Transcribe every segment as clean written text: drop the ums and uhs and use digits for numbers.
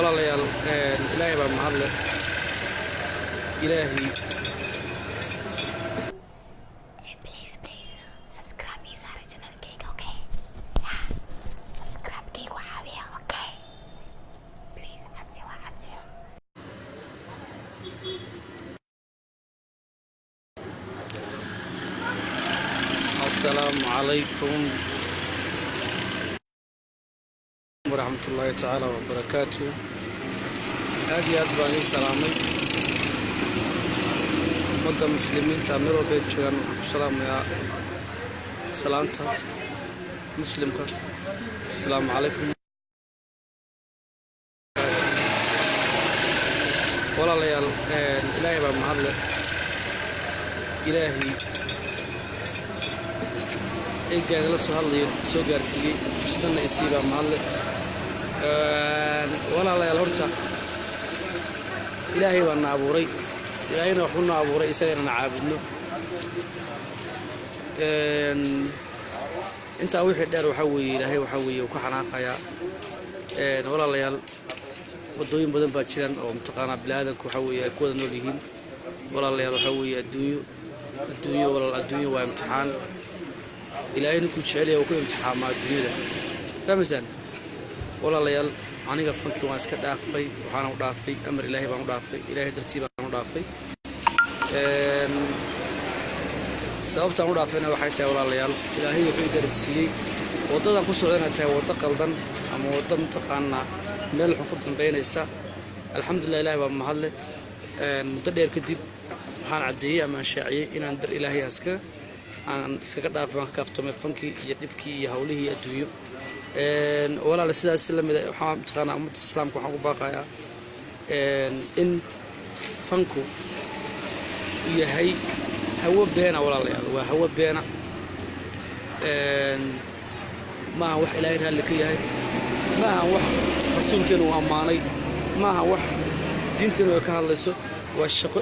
ولا ليال إلهي بمهلا إلهي please subscribe me Sarah channel cake okay yeah subscribe cake وحابيها okay please عدي السلام عليكم ورحمة الله تعالى وبركاته. هذه أدباني سلامي مدة مسلمين تعملوا بيت شوية السلام يا سلامتا مسلمك السلام عليكم ولا ليال إلهي بمهلا إلهي إيجا لسه هاللي سو جارسي فستنا إسيبا مهلا ولا ليال هرتا إلهي وانا أبوري إلهينا وحنا أبوري إساقنا نعابدنا أنت أوحي الدار وحوي إلهي وحوي وكحنا قيا ولا ليال ودوين بدن باتشران أو متقانا بلادك وحوي كود نوليهين ولا ليال وحوي الدنيا ولا الدنيا وامتحان إلهينا كنت شعلي وكل امتحان مع الدنيا فمثلا ولا ليال aniga fankii waan iska dhaafay waxaan u dhaafay amar ilaahay baan u dhaafay ilaahay dartiib baan u dhaafay sababta aan u dhaafayna waxay tahay walaalayaal ilaahay wuxuu darsiiyay wadadan ku socdana tahay wada qaldan ama wada mutaqaana meel xun ku dambeynaysa alxamdulillah ilaahay baa mahadle muddo dheer kadib waxaan cadeeyay ama shaaciyay inaan dar ilaahay aan iskaga dhaafay ka kaftamay fankii iyo dhibkii iyo hawlihii adduunyo ولا لسه سلمي waxaan taqaana ummadda islaamka waxaan ku baaqayaa in fanku yahay hawo beena walaalayaal waa hawo beena ma wax ilaahay raali ka yahay ma wax rasuulkeenu waa amaanay ma wax diinteenu ka hadlayso waa shaqo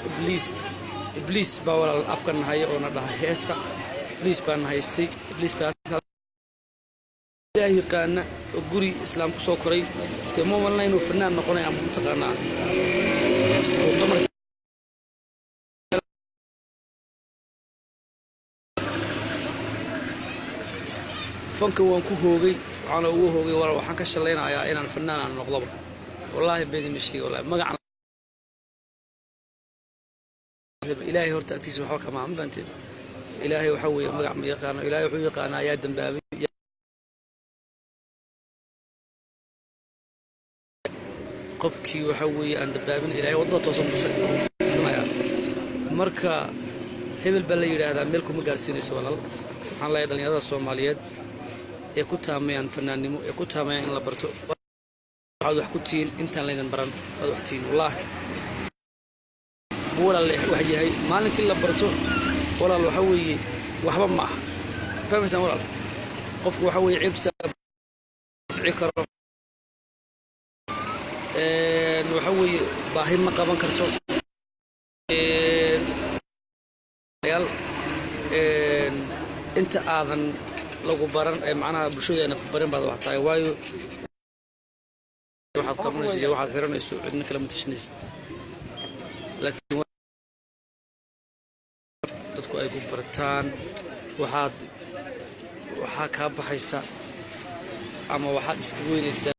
ibliis baa walaal afkan haya oo na dhahay heesa ibliis baan haystay ibliis baa إلهي قانا وقولي إسلام كسو كوري تمو والله إنه فنان نقولي عم متقانا فانك وانكو هوغي وعانا هوغي ولا وحان كشلينا يا إنا الفنان عن نقضبه والله بيدي مشي والله مقعنا إلهي هورتا أكتيس وحوكا ما عم بانتين إلهي وحوي مقع ميقانا إلهي وحوي قانا يا دنبابي qofkii waxa weeye aan dabaabin ilaahay wadada toosan musanaya marka hebel baa la yiraahdaa meel kuma gaarsiinayso walaal waxaan leeyahay dhalinyarada Soomaaliyeed ee ku taamayaan fanaannimo ee ku taamayaan in la barto waxaad wax ku tiin intaan leedan baran waad wax tiin wallahi walaal wax yahay maalinkii la barto walaal waxa weeye waxba ma aha fahmaysan walaal qofku waxa weeye ciibsa karo وحوي باهي ما قبان كرتو انت اذن لو برن معناها بشويه برن بعد waxtaay waayo waxaad qabanaysaa waxaad xiranayso cidna kala mutashanaysid laakiin dadku ay ku bartaan waxa ka baxaysa ama waxaad iska weynaysaa